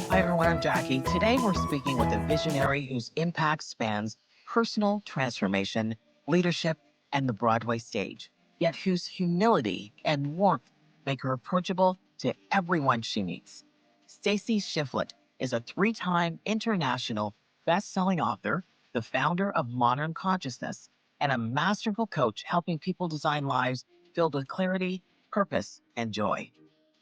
Hi, everyone. I'm Jackie. Today, we're speaking with a visionary whose impact spans personal transformation, leadership, and the Broadway stage, yet whose humility and warmth make her approachable to everyone she meets. Stacie Shifflett is a three-time international best-selling author, the founder of Modern Consciousness, and a masterful coach helping people design lives filled with clarity, purpose, and joy.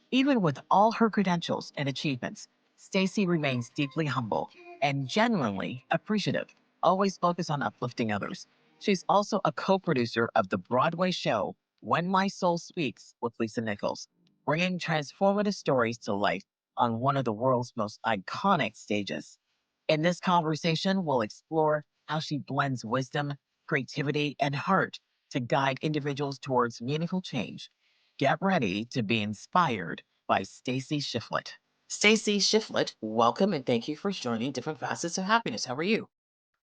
Even with all her credentials and achievements, Stacie remains deeply humble and genuinely appreciative, always focused on uplifting others. She's also a co-producer of the Broadway show When My Soul Speaks with Lisa Nichols, bringing transformative stories to life on one of the world's most iconic stages. In this conversation, we'll explore how she blends wisdom, creativity, and heart to guide individuals towards meaningful change. Get ready to be inspired by Stacie Shifflett. Stacie Shifflett, welcome and thank you for joining Different Facets of Happiness. How are you?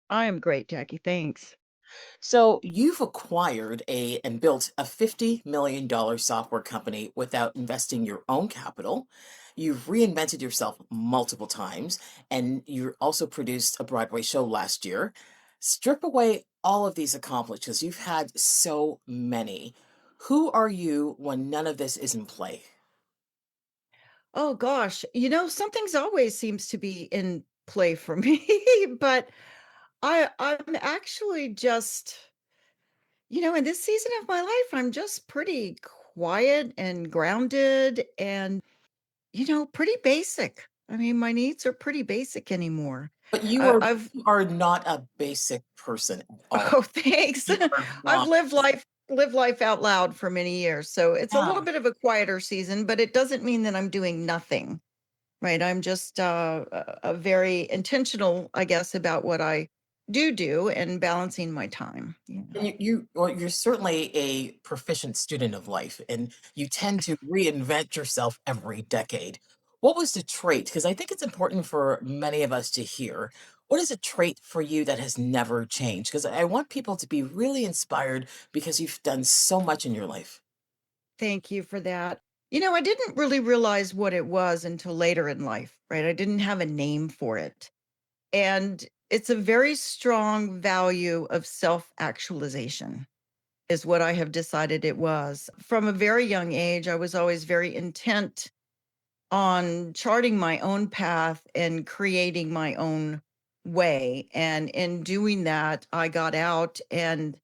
I am great, Jackie. Thanks. So, you've acquired and built a $50 million software company without investing your own capital. You've reinvented yourself multiple times, and you also produced a Broadway show last year. Strip away all of these accomplishments. You've had so many. Who are you when none of this is in play? Oh gosh, something's always seems to be in play for me, but I'm actually just, in this season of my life, I'm just pretty quiet and grounded and, pretty basic. I mean, my needs are pretty basic anymore. But you I, are I've you are not a basic person at all. Oh, thanks. You are I've not. lived life out loud for many years, so it's a little Yeah. bit of a quieter season, but it doesn't mean that I'm doing nothing. Right, I'm just, a very intentional, I guess, about what I do and balancing my time. Yeah. And you're certainly a proficient student of life, and you tend to reinvent yourself every decade. What was the trait? Because I think it's important for many of us to hear. What is a trait for you that has never changed? Because I want people to be really inspired because you've done so much in your life. Thank you for that. I didn't really realize what it was until later in life, right? I didn't have a name for it. And it's a very strong value of self-actualization is what I have decided it was. From a very young age, I was always very intent on charting my own path and creating my own way. And in doing that, I got out and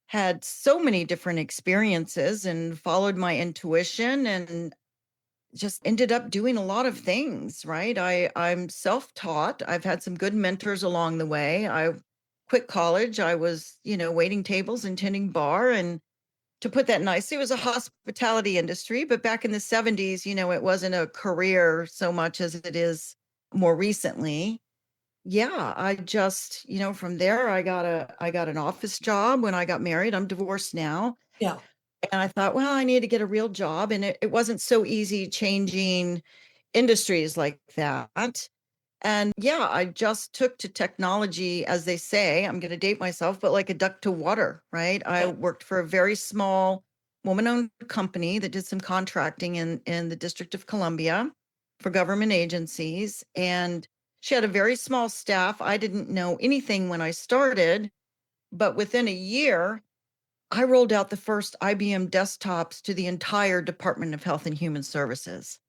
had so many different experiences and followed my intuition and just ended up doing a lot of things, right? I'm self-taught. I've had some good mentors along the way. I quit college. I was, waiting tables and tending bar, and to put that nicely, it was a hospitality industry, but back in the 70s, it wasn't a career so much as it is more recently. Yeah, I just, from there I got an office job when I got married. I'm divorced now. Yeah. And I thought, well, I need to get a real job. And it wasn't so easy changing industries like that. And yeah, I just took to technology, as they say. I'm going to date myself, but like a duck to water, right? I Okay. worked for a very small woman-owned company that did some contracting in the District of Columbia for government agencies. And she had a very small staff. I didn't know anything when I started, but within a year, I rolled out the first IBM desktops to the entire Department of Health and Human Services.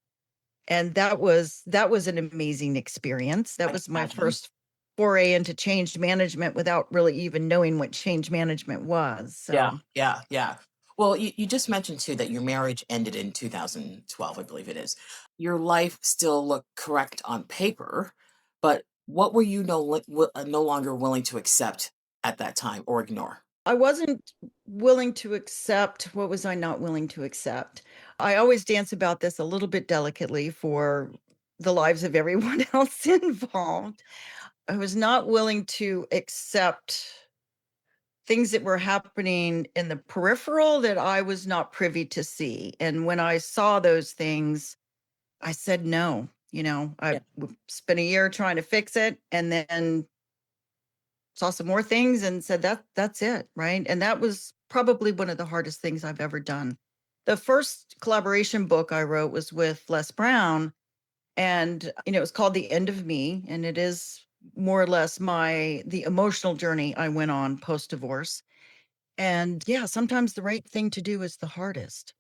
And that was an amazing experience. That I can was my imagine. first foray into change management without really even knowing what change management was. Yeah, So, yeah, yeah. Well, you just mentioned too that your marriage ended in 2012, I believe it is. Your life still looked correct on paper, but what were you no longer willing to accept at that time or ignore? I wasn't willing to accept. What was I not willing to accept? I always dance about this a little bit delicately for the lives of everyone else involved. I was not willing to accept things that were happening in the peripheral that I was not privy to see. And when I saw those things, I said no. I Yeah. spent a year trying to fix it and then saw some more things and said that's it, right? And that was probably one of the hardest things I've ever done. The first collaboration book I wrote was with Les Brown, And, it was called The End of Me, and it is more or less the emotional journey I went on post-divorce. And yeah, sometimes the right thing to do is the hardest.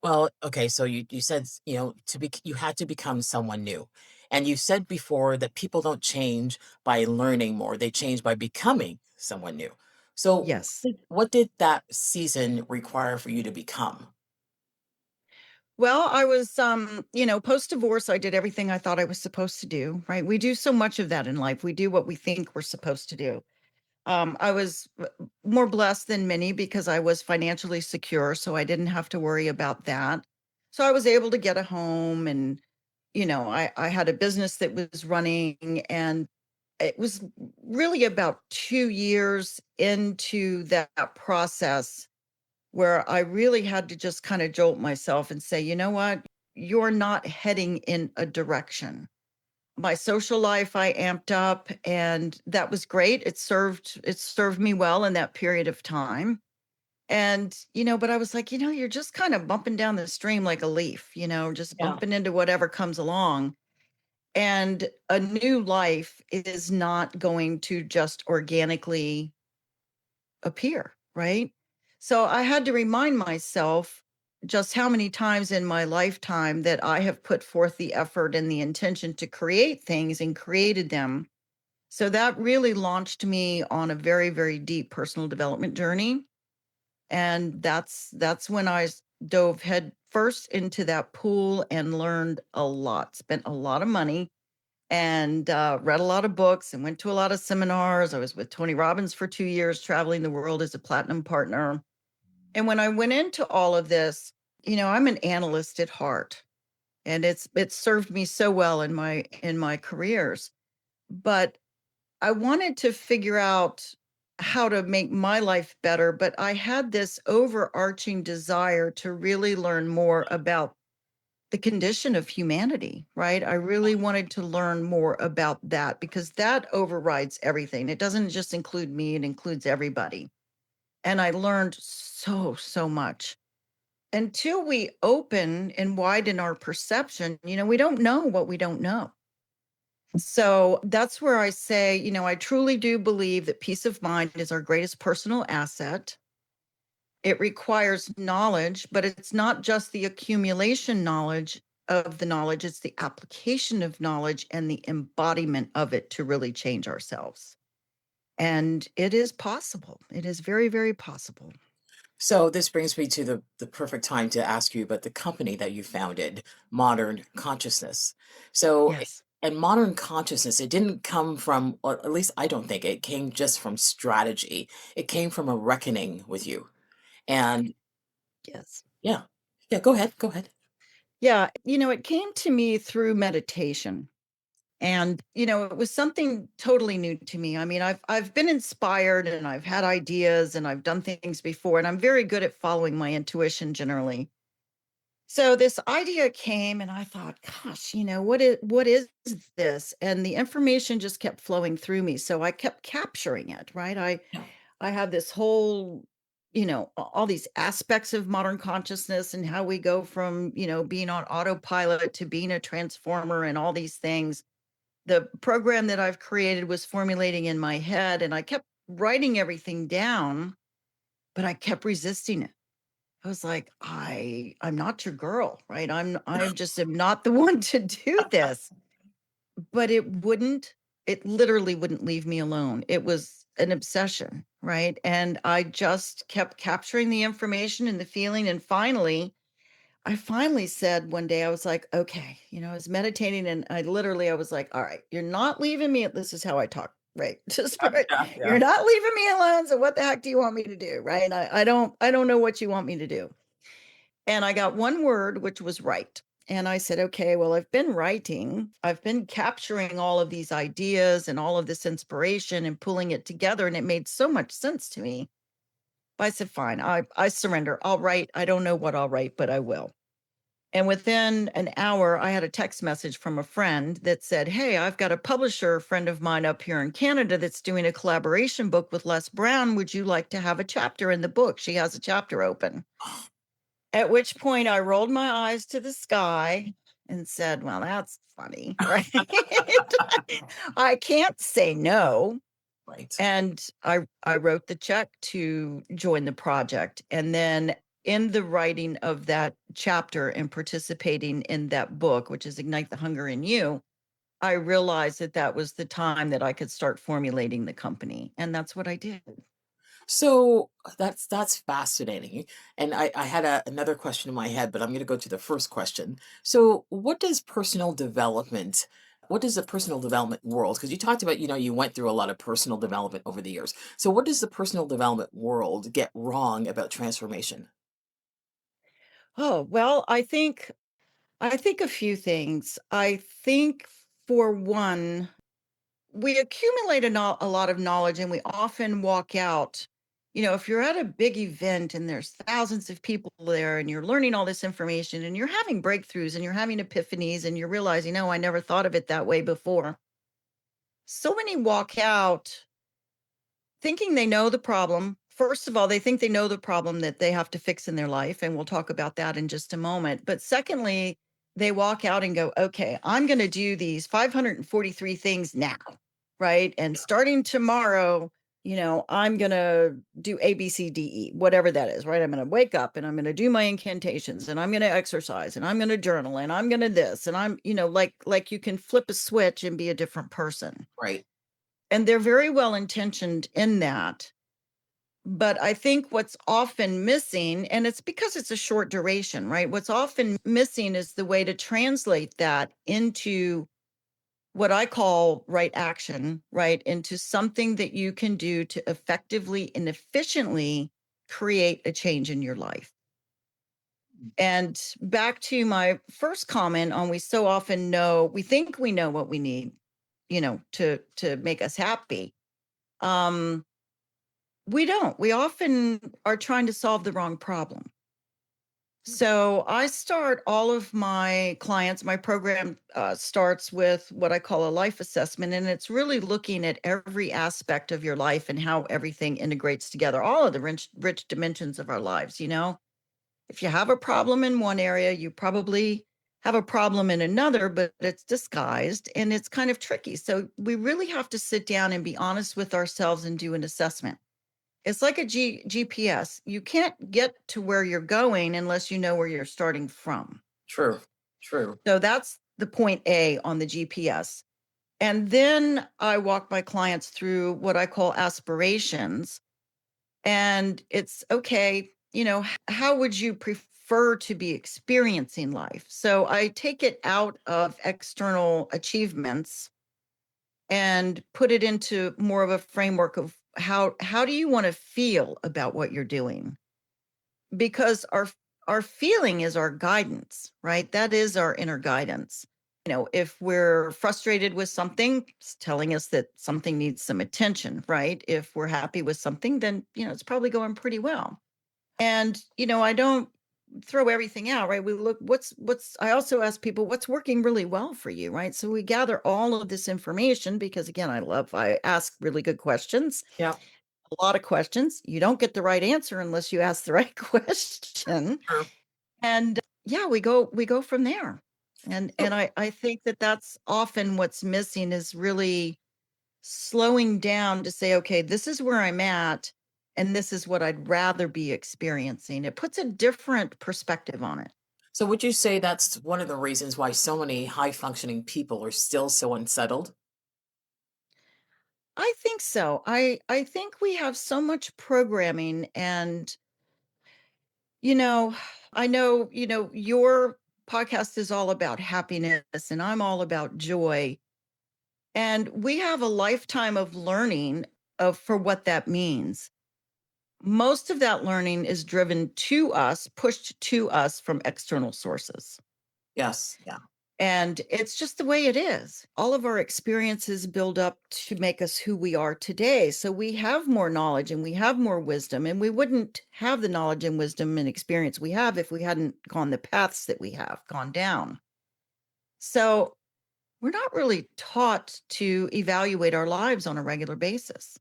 Well, okay, so you said, to be you had to become someone new. And you said before that people don't change by learning more, they change by becoming someone new. So Yes. what did that season require for you to become? Well, I was, post-divorce, I did everything I thought I was supposed to do, right? We do so much of that in life. We do what we think we're supposed to do. I was more blessed than many because I was financially secure, so I didn't have to worry about that. So I was able to get a home, and I had a business that was running, and it was really about 2 years into that process where I really had to just kind of jolt myself and say, you know what? You're not heading in a direction. My social life I amped up, and that was great. It served me well in that period of time. And, but I was like, you're just kind of bumping down the stream like a leaf, just Yeah. bumping into whatever comes along. And a new life is not going to just organically appear, right? So I had to remind myself just how many times in my lifetime that I have put forth the effort and the intention to create things and created them. So that really launched me on a very, very deep personal development journey. And that's when dove head first into that pool and learned a lot, spent a lot of money, and read a lot of books and went to a lot of seminars. I was with Tony Robbins for 2 years, traveling the world as a platinum partner. And when I went into all of this, I'm an analyst at heart, and it's served me so well in my careers. But I wanted to figure out how to make my life better, but I had this overarching desire to really learn more about the condition of humanity, right? I really wanted to learn more about that because that overrides everything. It doesn't just include me, it includes everybody. And I learned so, so much. Until we open and widen our perception, we don't know what we don't know. So that's where I say, I truly do believe that peace of mind is our greatest personal asset. It requires knowledge, but it's not just the accumulation knowledge of the knowledge, it's the application of knowledge and the embodiment of it to really change ourselves. And it is possible. It is very, very possible. So this brings me to the perfect time to ask you about the company that you founded, Modern Consciousness. So Yes. and modern consciousness, it didn't come from, or at least I don't think it came just from strategy. It came from a reckoning with you. And Yes. yeah. Yeah, go ahead. Go ahead. Yeah. It came to me through meditation. And, it was something totally new to me. I mean, I've been inspired and I've had ideas and I've done things before, and I'm very good at following my intuition generally. So this idea came and I thought, gosh, what is this? And the information just kept flowing through me. So I kept capturing it, right? Yeah. I have this whole, all these aspects of modern consciousness and how we go from, being on autopilot to being a transformer and all these things. The program that I've created was formulating in my head, and I kept writing everything down, but I kept resisting it. I was like, I'm not your girl, right? I just am not the one to do this. But it literally wouldn't leave me alone. It was an obsession, right? And I just kept capturing the information and the feeling. And I finally said one day, I was like, okay, I was meditating, and I was like, all right, you're not leaving me. This is how I talk, right? Just right. Yeah. You're Yeah. not leaving me alone. So what the heck do you want me to do? Right. I don't know what you want me to do. And I got one word, which was write. And I said, okay, well, I've been writing, I've been capturing all of these ideas and all of this inspiration and pulling it together. And it made so much sense to me. I said, fine, I surrender. I'll write. I don't know what I'll write, but I will. And within an hour, I had a text message from a friend that said, hey, I've got a publisher friend of mine up here in Canada that's doing a collaboration book with Les Brown. Would you like to have a chapter in the book? She has a chapter open. At which point I rolled my eyes to the sky and said, well, that's funny, right? I can't say no. Right. And I wrote the check to join the project. And then in the writing of that chapter and participating in that book, which is Ignite the Hunger in You, I realized that that was the time that I could start formulating the company. And that's what I did. So that's fascinating. And I had another question in my head, but I'm going to go to the first question. So what does the personal development world, because you talked about, you went through a lot of personal development over the years. So what does the personal development world get wrong about transformation? Oh, well, I think a few things. I think for one, we accumulate a lot of knowledge and we often walk out. If you're at a big event and there's thousands of people there and you're learning all this information and you're having breakthroughs and you're having epiphanies and you're realizing, oh, I never thought of it that way before. So many walk out thinking they know the problem. First of all, they think they know the problem that they have to fix in their life. And we'll talk about that in just a moment. But secondly, they walk out and go, okay, I'm going to do these 543 things now. Right. And starting tomorrow, I'm going to do A, B, C, D, E, whatever that is. Right. I'm going to wake up and I'm going to do my incantations and I'm going to exercise and I'm going to journal and I'm going to this. And I'm, like you can flip a switch and be a different person. Right. And they're very well intentioned in that. But I think what's often missing, and it's because it's a short duration, right? What's often missing is the way to translate that into what I call right action, right? Into something that you can do to effectively and efficiently create a change in your life. And back to my first comment on we so often we think we know what we need, to make us happy. Um, We don't. We often are trying to solve the wrong problem. So I start all of my clients, my program starts with what I call a life assessment. And it's really looking at every aspect of your life and how everything integrates together, all of the rich dimensions of our lives. If you have a problem in one area, you probably have a problem in another, but it's disguised and it's kind of tricky. So we really have to sit down and be honest with ourselves and do an assessment. It's like a GPS. You can't get to where you're going unless you know where you're starting from. True. True. So that's the point A on the GPS. And then I walk my clients through what I call aspirations. And it's okay, how would you prefer to be experiencing life? So I take it out of external achievements and put it into more of a framework of how do you want to feel about what you're doing? Because our feeling is our guidance, right? That is our inner guidance. If we're frustrated with something, it's telling us that something needs some attention, right? If we're happy with something, then it's probably going pretty well. And I don't throw everything out, right? We look what's I also ask people what's working really well for you, right? So we gather all of this information because again, I ask really good questions, Yeah. a lot of questions. You don't get the right answer unless you ask the right question. True. And yeah, we go from there. And So, I think that that's often what's missing is really slowing down to say, okay, this is where I'm at, and this is what I'd rather be experiencing. It puts a different perspective on it. so would you say that's one of the reasons why so many high functioning people are still so unsettled? I think so. I think we have so much programming and you know, I know, your podcast is all about happiness and I'm all about joy. And we have a lifetime of learning of for what that means. Most of that learning is driven to us, pushed to us from external sources. Yes. Yeah. And it's just the way it is. All of our experiences build up to make us who we are today. So we have more knowledge and we have more wisdom, and we wouldn't have the knowledge and wisdom and experience we have if we hadn't gone the paths that we have gone down. So we're not really taught to evaluate our lives on a regular basis.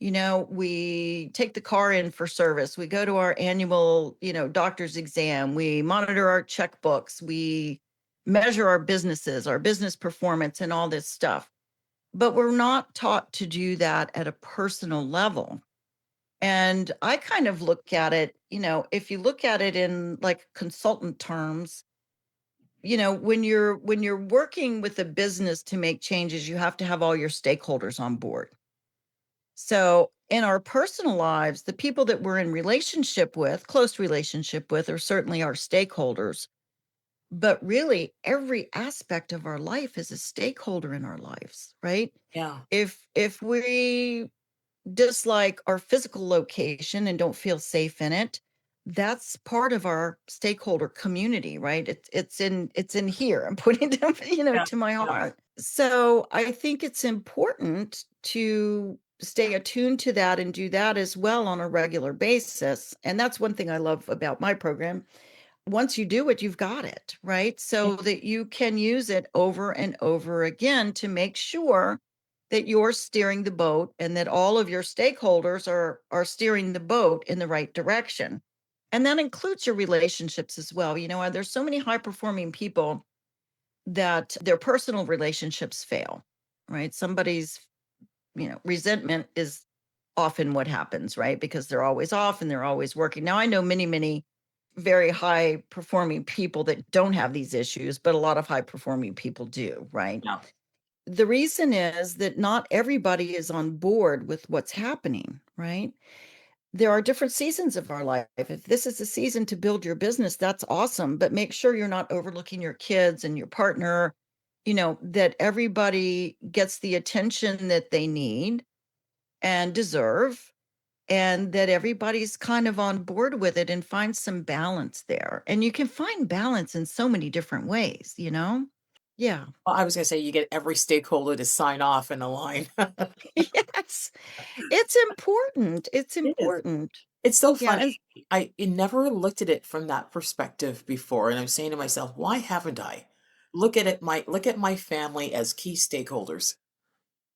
We take the car in for service. We go to our annual, doctor's exam. We monitor our checkbooks. We measure our businesses, our business performance, and all this stuff. But we're not taught to do that at a personal level. And I kind of look at it, if you look at it in like consultant terms, when you're working with a business to make changes, you have to have all your stakeholders on board. So in our personal lives, the people that we're in relationship with, close relationship with, are certainly our stakeholders. But really, every aspect of our life is a stakeholder in our lives, right? Yeah. If we dislike our physical location and don't feel safe in it, that's part of our stakeholder community, right? It's in here. I'm putting them, Yeah. to my Yeah. heart. So I think it's important to stay attuned to that and do that as well on a regular basis. And that's one thing I love about my program. Once you do it, you've got it, right? Yeah. So that you can use it over and over again to make sure that you're steering the boat and that all of your stakeholders are steering the boat in the right direction. And that includes your relationships as well. There's so many high performing people that their personal relationships fail, right? Somebody's, resentment is often what happens, right? Because they're always off and they're always working. Now, I know many, many very high performing people that don't have these issues, but a lot of high performing people do, right? Yeah. The reason is that not everybody is on board with what's happening, right? There are different seasons of our life. If this is a season to build your business, that's awesome, but make sure you're not overlooking your kids and your partner, that everybody gets the attention that they need and deserve, and that everybody's kind of on board with it and find some balance there. And you can find balance in so many different ways. Yeah. Well, I was gonna say you get every stakeholder to sign off and align. Yes. It's important. It's It is. important. It's so Yeah. funny. I never looked at it from that perspective before, and I'm saying to myself, "Why haven't I?" Look at my family as key stakeholders.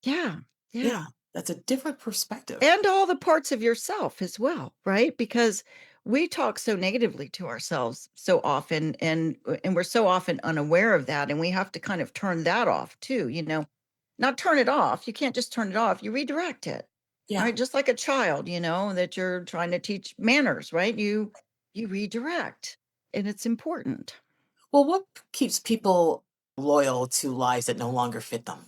Yeah. Yeah, Yeah. that's a different perspective. And all the parts of yourself as well, right? Because we talk so negatively to ourselves so often, and we're so often unaware of that, and we have to kind of turn that off too. Not turn it off. You can't just turn it off. You redirect it. All Yeah. right, just like a child, that you're trying to teach manners, right? You redirect, and it's important. Well, what keeps people loyal to lives that no longer fit them?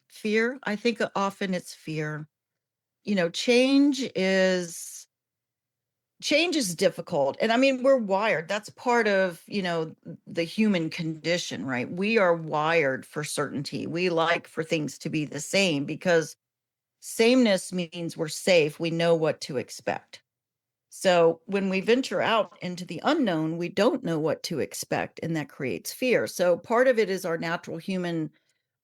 Fear, I think often it's fear. You know, change is difficult. And I mean, we're wired. That's part of, the human condition, right? We are wired for certainty. We like for things to be the same because sameness means we're safe. We know what to expect. So when we venture out into the unknown, we don't know what to expect, and that creates fear. So part of it is our natural human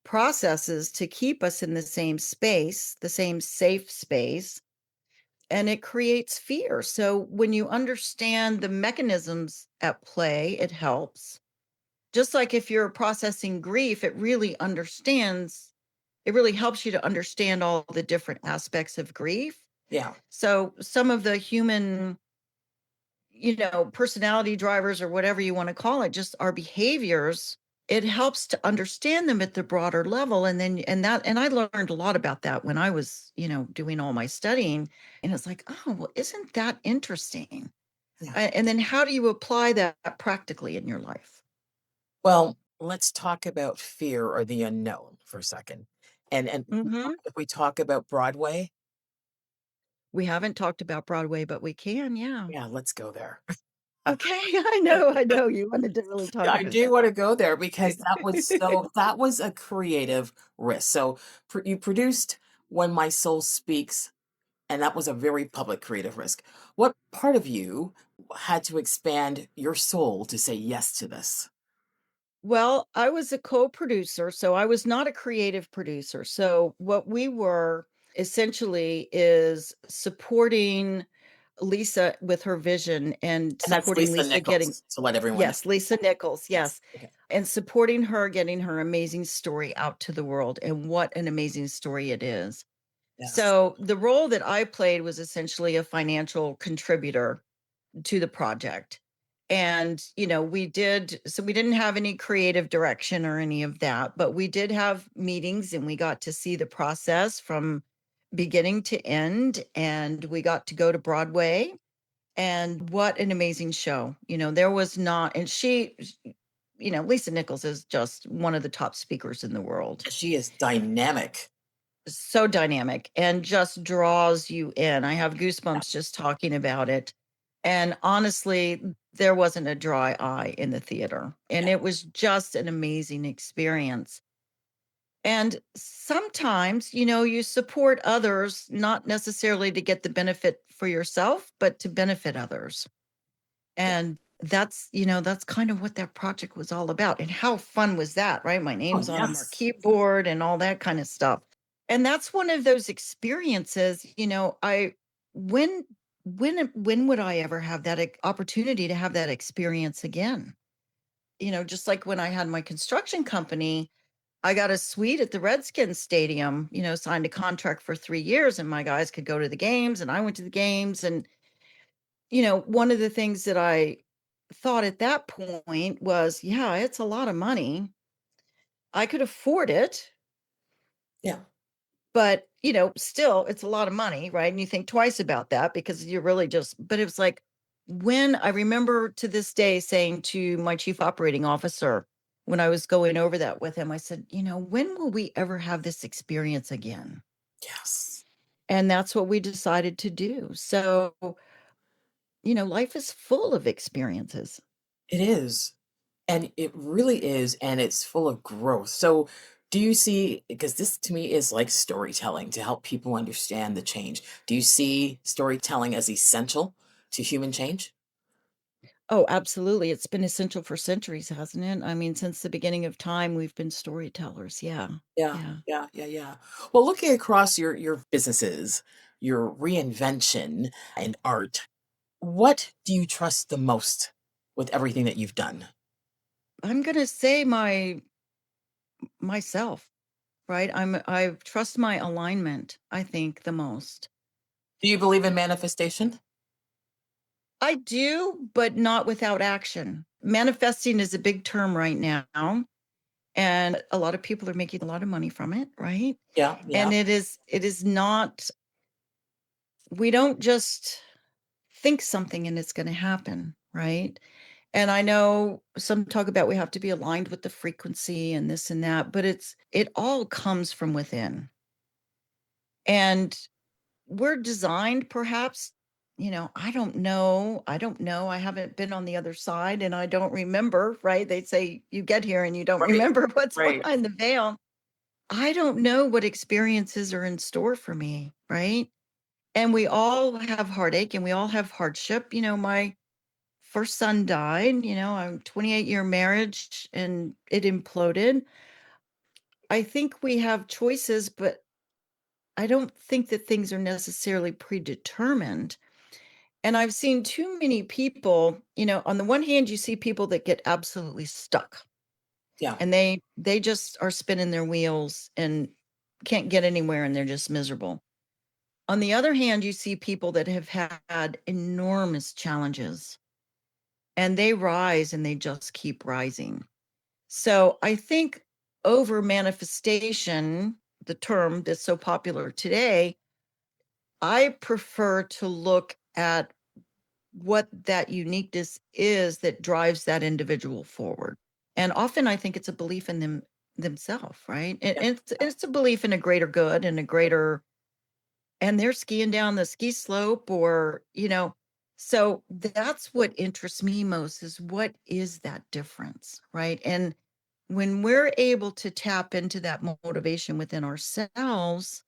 processes to keep us in the same space, the same safe space, and it creates fear. So when you understand the mechanisms at play, it helps. Just like if you're processing grief, it really helps you to understand all the different aspects of grief. Yeah. So some of the human, personality drivers or whatever you want to call it, just our behaviors, it helps to understand them at the broader level. And I learned a lot about that when I was, doing all my studying. And it's like, oh, well, isn't that interesting? Yeah. And then how do you apply that practically in your life? Well, let's talk about fear or the unknown for a second. And Hmm. if we talk about Broadway, We haven't talked about Broadway, but we can. Yeah. yeah, let's go there. Okay. I know. You wanted to really Yeah, talk I about do that. want to go there because that was a creative risk. So you produced When My Soul Speaks, and that was a very public creative risk. What part of you had to expand your soul to say yes to this? Well, I was a co-producer, so I was not a creative producer. So what we were essentially is supporting Lisa with her vision and And that's supporting Lisa Lisa getting, Nichols, to let everyone know. yes, Lisa Nichols, Yes. yes, Okay. and supporting her getting her amazing story out to the world, and what an amazing story it is. Yes. So the role that I played was essentially a financial contributor to the project. And, we didn't have any creative direction or any of that, but we did have meetings and we got to see the process from beginning to end. And we got to go to Broadway. And what an amazing show. There was not, and Lisa Nichols is just one of the top speakers in the world. She is dynamic. So dynamic and just draws you in. I have goosebumps just talking about it. And honestly, there wasn't a dry eye in the theater. And it was just an amazing experience. And sometimes, you support others, not necessarily to get the benefit for yourself, but to benefit others. And that's kind of what that project was all about. And how fun was that, right? My Oh, name's on a yes. marquee board and all that kind of stuff. And that's one of those experiences, when would I ever have that opportunity to have that experience again? Just like when I had my construction company, I got a suite at the Redskins Stadium, signed a contract for 3 years and my guys could go to the games and I went to the games. And, one of the things that I thought at that point was, yeah, it's a lot of money. I could afford it, Yeah. but, still it's a lot of money, right? And you think twice about that because you're really but it was like when I remember to this day saying to my chief operating officer, when I was going over that with him, I said, when will we ever have this experience again? Yes. And that's what we decided to do. So, life is full of experiences. It is. And it really is, and it's full of growth. So, do you see, because this to me is like storytelling to help people understand the change. Do you see storytelling as essential to human change? Oh, absolutely. It's been essential for centuries, hasn't it? I mean, since the beginning of time, we've been storytellers. Yeah. Yeah, Yeah. yeah, yeah, yeah. Well, looking across your businesses, your reinvention and art, what do you trust the most with everything that you've done? I'm going to say myself, right? I trust my alignment, I think the most. Do you believe in manifestation? I do, but not without action. Manifesting is a big term right now, and a lot of people are making a lot of money from it, right? Yeah, And yeah. it is not, we don't just think something and it's going to happen, right? And I know some talk about we have to be aligned with the frequency and this and that, but it all comes from within. And we're designed perhaps, I don't know. I don't know. I haven't been on the other side and I don't remember, right? They say you get here and you don't Right, remember what's right. behind the veil. I don't know what experiences are in store for me, right? And we all have heartache and we all have hardship. My first son died, I'm 28-year marriage and it imploded. I think we have choices, but I don't think that things are necessarily predetermined. And I've seen too many people, on the one hand, you see people that get absolutely stuck Yeah. and they just are spinning their wheels and can't get anywhere and they're just miserable. On the other hand, you see people that have had enormous challenges and they rise and they just keep rising. So I think over manifestation, the term that's so popular today, I prefer to look at what that uniqueness is that drives that individual forward. And often I think it's a belief in themselves, right? And Yeah. it's a belief in a greater good and a greater, and they're skiing down the ski slope or, so that's what interests me most is what is that difference, right? And when we're able to tap into that motivation within ourselves,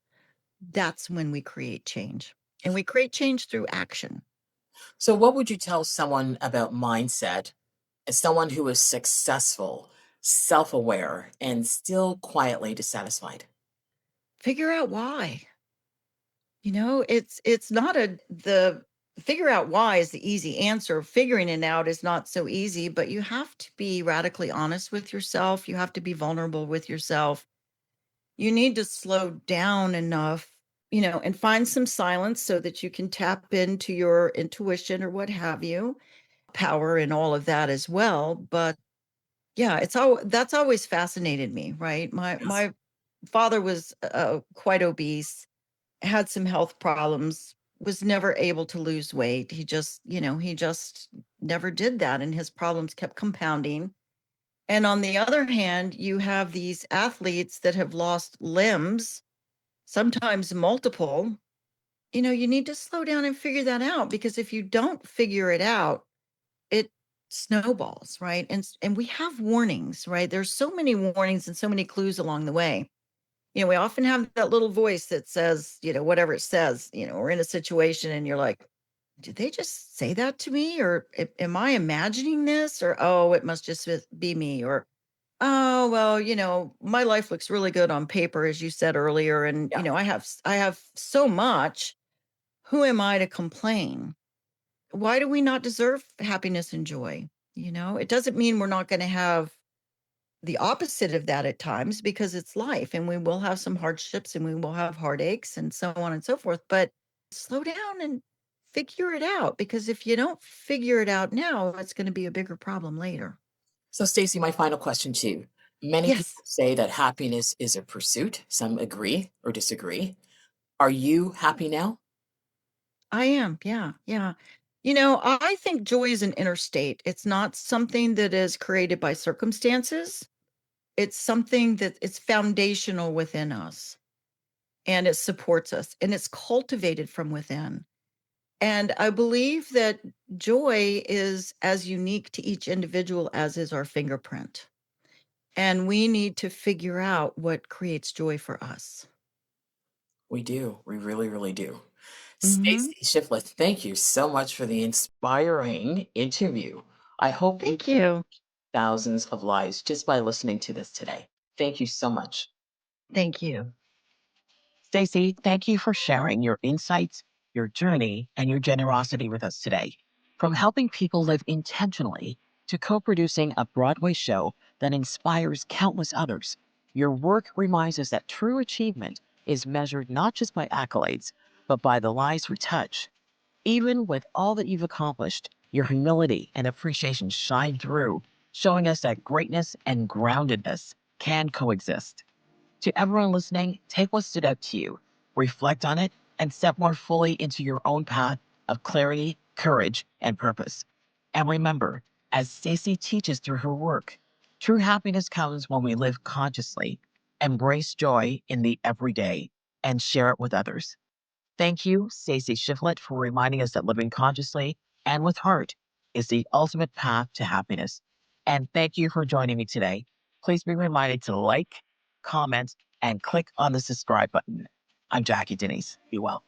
that's when we create change. And we create change through action. So, what would you tell someone about mindset as someone who is successful, self aware, and still quietly dissatisfied? Figure out why. It's not the figure out why is the easy answer. Figuring it out is not so easy, but you have to be radically honest with yourself. You have to be vulnerable with yourself. You need to slow down enough, and find some silence so that you can tap into your intuition or what have you. power and all of that as well. But yeah, that's always fascinated me, right? Yes. My father was quite obese, had some health problems, was never able to lose weight. He just never did that, and his problems kept compounding. And on the other hand, you have these athletes that have lost limbs, sometimes multiple. You need to slow down and figure that out, because if you don't figure it out, it snowballs, right? And we have warnings, right? There's so many warnings and so many clues along the way. We often have that little voice that says, whatever it says. We're in a situation and you're like, did they just say that to me? Or am I imagining this? Or, oh, it must just be me. Or, oh, well, my life looks really good on paper, as you said earlier. And, Yeah. I have so much. Who am I to complain? Why do we not deserve happiness and joy? It doesn't mean we're not going to have the opposite of that at times, because it's life and we will have some hardships and we will have heartaches and so on and so forth. But slow down and figure it out, because if you don't figure it out now, it's going to be a bigger problem later. So, Stacie, my final question to you. Many people Yes, say that happiness is a pursuit. Some agree or disagree. Are you happy now? I am. Yeah. Yeah. I think joy is an inner state. It's not something that is created by circumstances. It's something that it's foundational within us, and it supports us, and it's cultivated from within. And I believe that joy is as unique to each individual as is our fingerprint. And we need to figure out what creates joy for us. We do. We really, really do. Hmm. Stacie Shifflett, thank you so much for the inspiring interview. I hope you Thank you. thousands of lives just by listening to this today. Thank you so much. Thank you. Stacie, thank you for sharing your insights, your journey, and your generosity with us today. From helping people live intentionally to co-producing a Broadway show that inspires countless others, your work reminds us that true achievement is measured not just by accolades, but by the lives we touch. Even with all that you've accomplished, your humility and appreciation shine through, showing us that greatness and groundedness can coexist. To everyone listening, take what stood out to you, reflect on it, and step more fully into your own path of clarity, courage, and purpose. And remember, as Stacie teaches through her work, true happiness comes when we live consciously, embrace joy in the everyday, and share it with others. Thank you, Stacie Shifflett, for reminding us that living consciously and with heart is the ultimate path to happiness. And thank you for joining me today. Please be reminded to like, comment, and click on the subscribe button. I'm Jackie Denise. Be well.